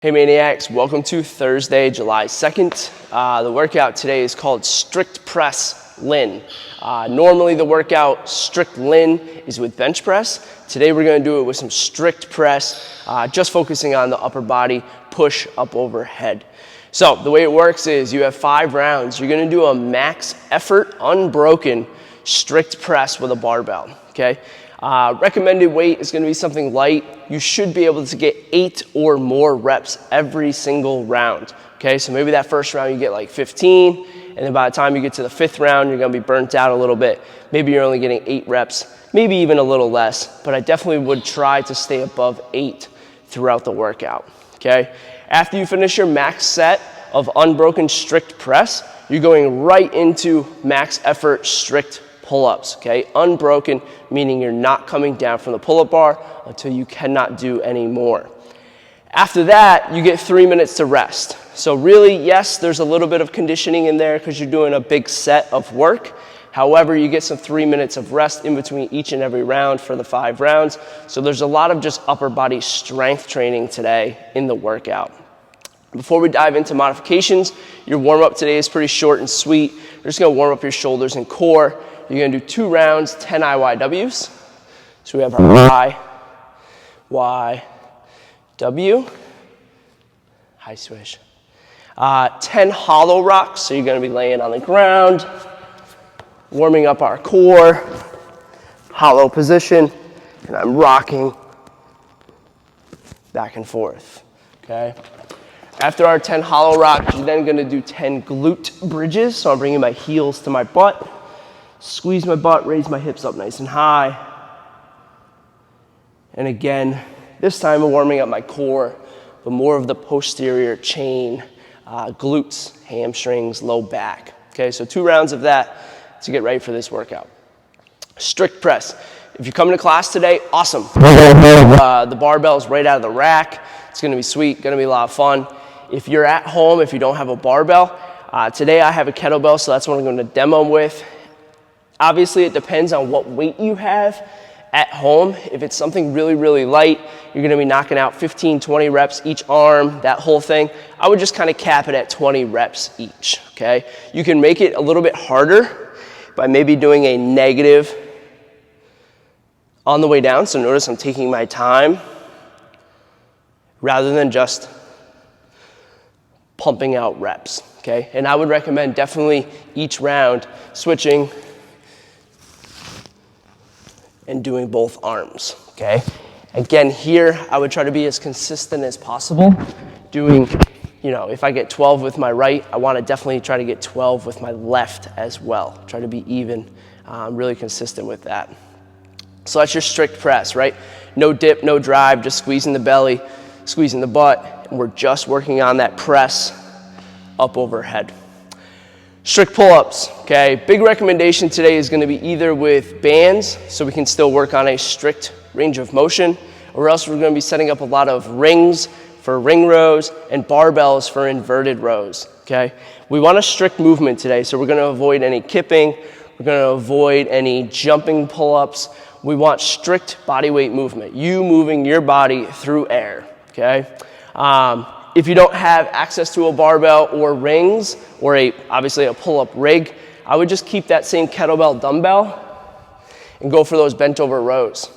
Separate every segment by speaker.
Speaker 1: Hey Maniacs, welcome to Thursday, July 2nd. The workout today is called Strict Press Lynne. Normally the workout Strict Lynne is with bench press. Today we're gonna do it with some strict press, just focusing on the upper body, push up overhead. So the way it works is you have 5 rounds. You're gonna do a max effort, unbroken, strict press with a barbell, okay? Recommended weight is going to be something light. You should be able to get 8 or more reps every single round. Okay, so maybe that first round you get like 15, and then by the time you get to the 5th round, you're going to be burnt out a little bit. Maybe you're only getting 8 reps, maybe even a little less, but I definitely would try to stay above 8 throughout the workout. Okay, after you finish your max set of unbroken strict press, you're going right into max effort strict pull-ups, okay? Unbroken, meaning you're not coming down from the pull-up bar until you cannot do any more. After that, you get 3 minutes to rest. So really, yes, there's a little bit of conditioning in there because you're doing a big set of work. However, you get some 3 minutes of rest in between each and every round for the 5 rounds. So there's a lot of just upper body strength training today in the workout. Before we dive into modifications, your warm-up today is pretty short and sweet. You're just gonna warm up your shoulders and core. You're gonna do 2 rounds, 10 IYWs. So we have our I, Y, W, high swish. 10 hollow rocks, so you're gonna be laying on the ground, warming up our core, hollow position, and I'm rocking back and forth, okay? After our 10 hollow rocks, you're then gonna do 10 glute bridges. So I'm bringing my heels to my butt, squeeze my butt, raise my hips up nice and high. And again, this time I'm warming up my core, but more of the posterior chain, glutes, hamstrings, low back. Okay, so 2 rounds of that to get ready for this workout. Strict press. If you're coming to class today, awesome. The barbell is right out of the rack. It's gonna be sweet, gonna be a lot of fun. If you're at home, if you don't have a barbell, today I have a kettlebell, so that's what I'm gonna demo with. Obviously, it depends on what weight you have at home. If it's something really, really light, you're gonna be knocking out 15, 20 reps each arm, that whole thing. I would just kind of cap it at 20 reps each, okay? You can make it a little bit harder by maybe doing a negative on the way down. So notice I'm taking my time rather than just pumping out reps, okay? And I would recommend definitely each round switching and doing both arms, okay? Again, here, I would try to be as consistent as possible. Doing, if I get 12 with my right, I wanna definitely try to get 12 with my left as well. Try to be even, really consistent with that. So that's your strict press, right? No dip, no drive, just squeezing the belly, squeezing the butt, and we're just working on that press up overhead. Strict pull-ups, okay? Big recommendation today is gonna be either with bands, so we can still work on a strict range of motion, or else we're gonna be setting up a lot of rings for ring rows and barbells for inverted rows, okay? We want a strict movement today, so we're gonna avoid any kipping, we're gonna avoid any jumping pull-ups. We want strict body weight movement, you moving your body through air, okay? If you don't have access to a barbell or rings, or obviously a pull-up rig, I would just keep that same kettlebell dumbbell and go for those bent over rows.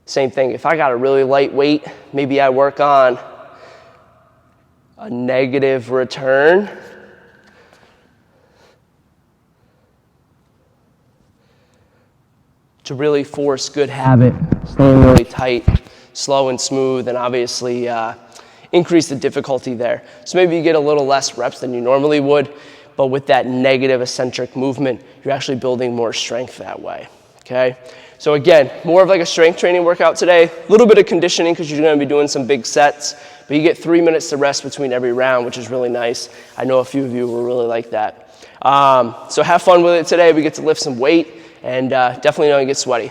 Speaker 1: Same thing, if I got a really light weight, maybe I work on a negative return. To really force good habit, staying really tight, slow and smooth, and obviously increase the difficulty there. So maybe you get a little less reps than you normally would, but with that negative eccentric movement, you're actually building more strength that way, okay? So again, more of like a strength training workout today, a little bit of conditioning because you're gonna be doing some big sets, but you get 3 minutes to rest between every round, which is really nice. I know a few of you will really like that. So have fun with it today. We get to lift some weight and definitely don't get sweaty.